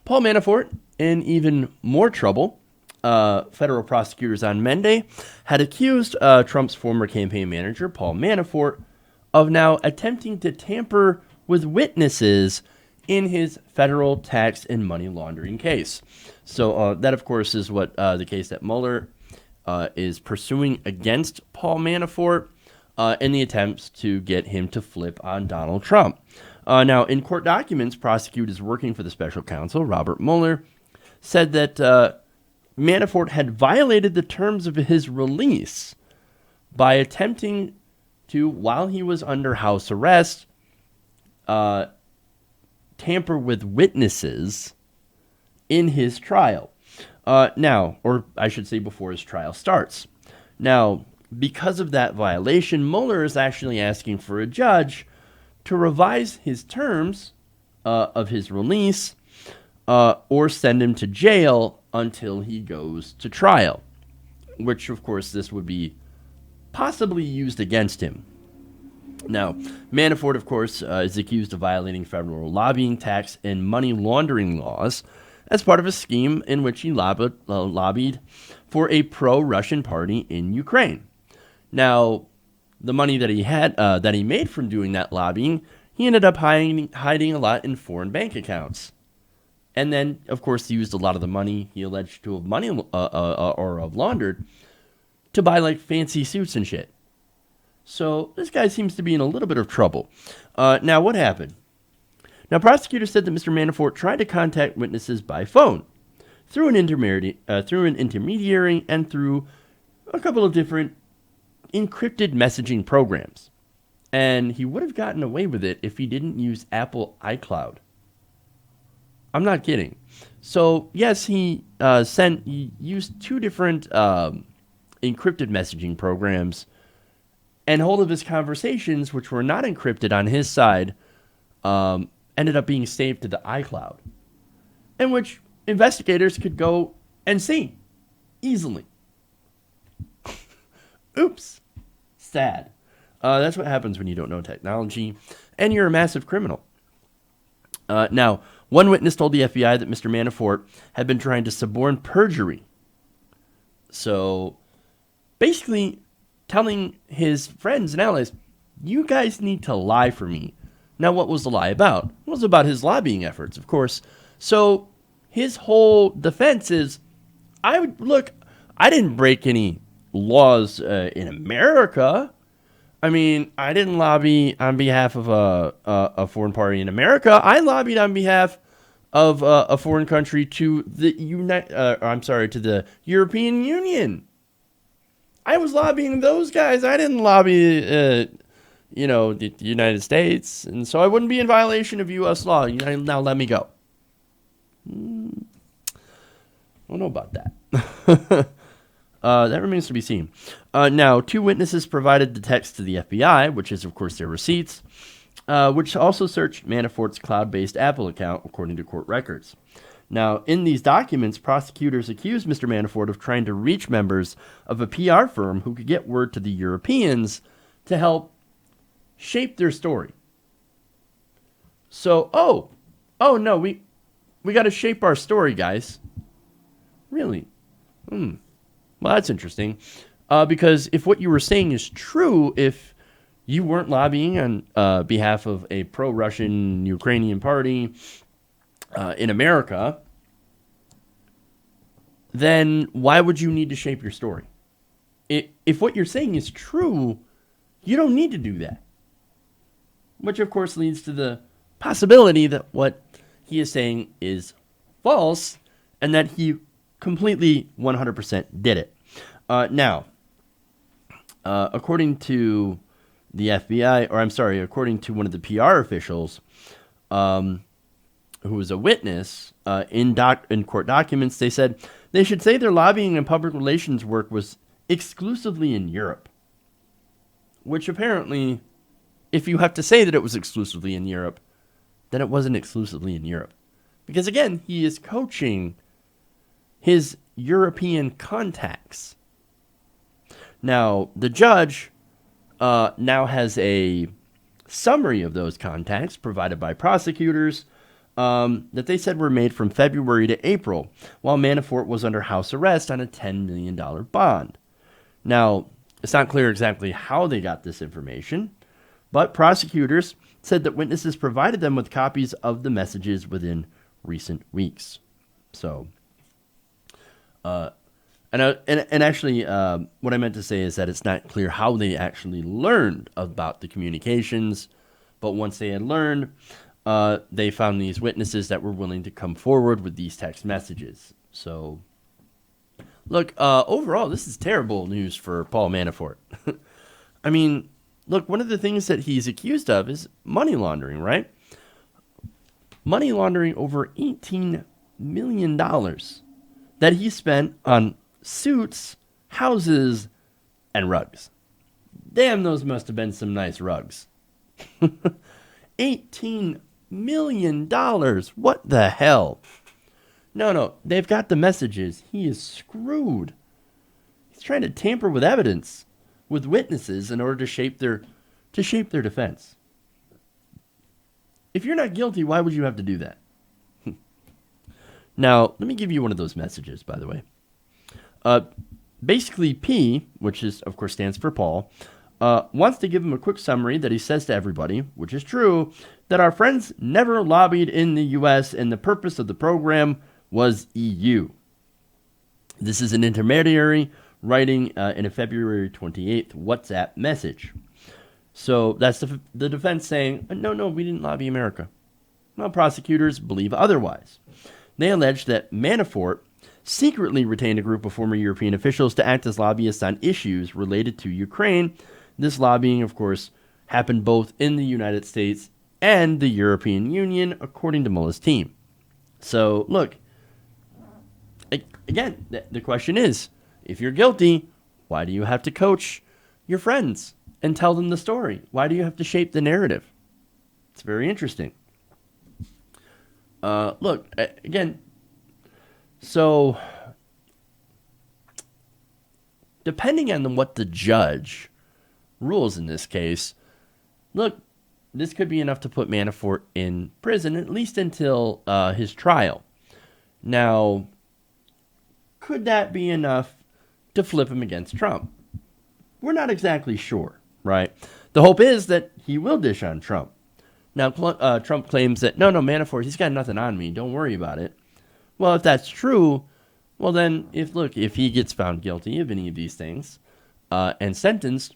Paul Manafort in even more trouble. Federal prosecutors on Monday had accused Trump's former campaign manager, Paul Manafort, of now attempting to tamper with witnesses in his federal tax and money laundering case. So that, of course, is what the case that Mueller is pursuing against Paul Manafort in the attempts to get him to flip on Donald Trump. Now, in court documents, prosecutors working for the special counsel, Robert Mueller, said that Manafort had violated the terms of his release by attempting to, while he was under house arrest, tamper with witnesses in his trial. Now, or I should say before his trial starts. Now, because of that violation, Mueller is actually asking for a judge to revise his terms of his release or send him to jail until he goes to trial, which, of course, this would be possibly used against him. Now, Manafort, of course, is accused of violating federal lobbying, tax, and money laundering laws as part of a scheme in which he lobbied for a pro-Russian party in Ukraine. Now, the money that he had, that he made from doing that lobbying, he ended up hiding a lot in foreign bank accounts. And then, of course, he used a lot of the money he alleged to have laundered to buy like fancy suits and shit. So this guy seems to be in a little bit of trouble. Now, what happened? Now, prosecutors said that Mr. Manafort tried to contact witnesses by phone through an intermediary, and through a couple of different encrypted messaging programs. And he would have gotten away with it if he didn't use Apple iCloud. I'm not kidding. So, yes, he used two different encrypted messaging programs, and hold of his conversations, which were not encrypted on his side, ended up being saved to the iCloud, in which investigators could go and see easily. Oops. Sad. That's what happens when you don't know technology and you're a massive criminal. Now, one witness told the FBI that Mr. Manafort had been trying to suborn perjury. So, basically, telling his friends and allies, you guys need to lie for me. Now, what was the lie about? It was about his lobbying efforts, of course. So, his whole defense is, I didn't break any laws in America. I mean, I didn't lobby on behalf of a foreign party in America. I lobbied on behalf of a foreign country to the to the European Union. I was lobbying those guys. I didn't lobby, the United States, and so I wouldn't be in violation of U.S. law. Now let me go. I don't know about that. That remains to be seen. Now, two witnesses provided the text to the FBI, which is, of course, their receipts, which also searched Manafort's cloud-based Apple account, according to court records. Now, in these documents, prosecutors accused Mr. Manafort of trying to reach members of a PR firm who could get word to the Europeans to help shape their story. So, no, we got to shape our story, guys. Really? Well, that's interesting. Because if what you were saying is true, if you weren't lobbying on behalf of a pro-Russian Ukrainian party in America, then why would you need to shape your story? If what you're saying is true, you don't need to do that. Which, of course, leads to the possibility that what he is saying is false and that he completely 100% did it. Now, according to the FBI, according to one of the PR officials, who was a witness in court documents, they said they should say their lobbying and public relations work was exclusively in Europe. Which apparently, if you have to say that it was exclusively in Europe, then it wasn't exclusively in Europe. Because again, he is coaching his European contacts. Now, the judge now has a summary of those contacts provided by prosecutors, that they said were made from February to April, while Manafort was under house arrest on a $10 million bond. Now, it's not clear exactly how they got this information, but prosecutors said that witnesses provided them with copies of the messages within recent weeks. So, actually, what I meant to say is that it's not clear how they actually learned about the communications, but once they had learned, they found these witnesses that were willing to come forward with these text messages. So, look, overall, this is terrible news for Paul Manafort. I mean, look, one of the things that he's accused of is money laundering, right? Money laundering over $18 million that he spent on suits, houses, and rugs. Damn, those must have been some nice rugs. $18 million. What the hell? No, they've got the messages. He is screwed. He's trying to tamper with evidence, with witnesses, in order to shape their defense. If you're not guilty, why would you have to do that? Now, let me give you one of those messages, by the way. Basically, P, which is, of course, stands for Paul, wants to give him a quick summary that he says to everybody, which is true, that our friends never lobbied in the U.S. and the purpose of the program was EU. This is an intermediary writing in a February 28th WhatsApp message. So that's the defense saying, no, we didn't lobby America. Well, prosecutors believe otherwise. They allege that Manafort secretly retained a group of former European officials to act as lobbyists on issues related to Ukraine. This lobbying, of course, happened both in the United States and the European Union, according to Mueller's team. So, look, again, the question is, if you're guilty, why do you have to coach your friends and tell them the story? Why do you have to shape the narrative? It's very interesting. Look, again, so depending on what the judge rules in this case, look, this could be enough to put Manafort in prison, at least until his trial. Now, could that be enough to flip him against Trump? We're not exactly sure, right? The hope is that he will dish on Trump. Now, Trump claims that, no, Manafort, he's got nothing on me. Don't worry about it. Well, if that's true, well then, if he gets found guilty of any of these things and sentenced,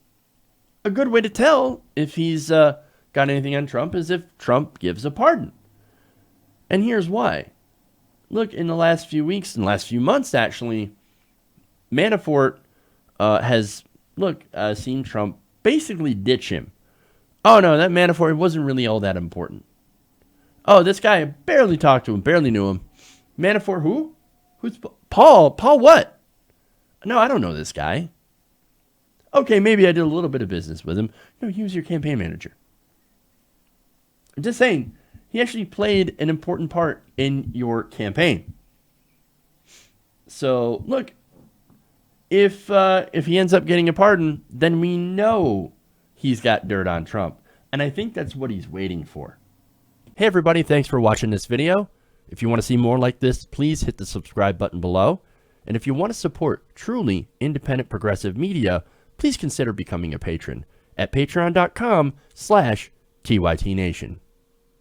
a good way to tell if he's got anything on Trump is if Trump gives a pardon. And here's why. Look, in the last few weeks, in the last few months, actually, Manafort has, seen Trump basically ditch him. Oh, no, that Manafort wasn't really all that important. Oh, this guy, I barely talked to him, barely knew him. Manafort who? Who's Paul? Paul what? No, I don't know this guy. Okay, maybe I did a little bit of business with him. No, he was your campaign manager. I'm just saying, he actually played an important part in your campaign. So, look, if he ends up getting a pardon, then we know he's got dirt on Trump. And I think that's what he's waiting for. Hey, everybody, thanks for watching this video. If you want to see more like this, please hit the subscribe button below. And if you want to support truly independent progressive media, please consider becoming a patron at patreon.com/TYTNation.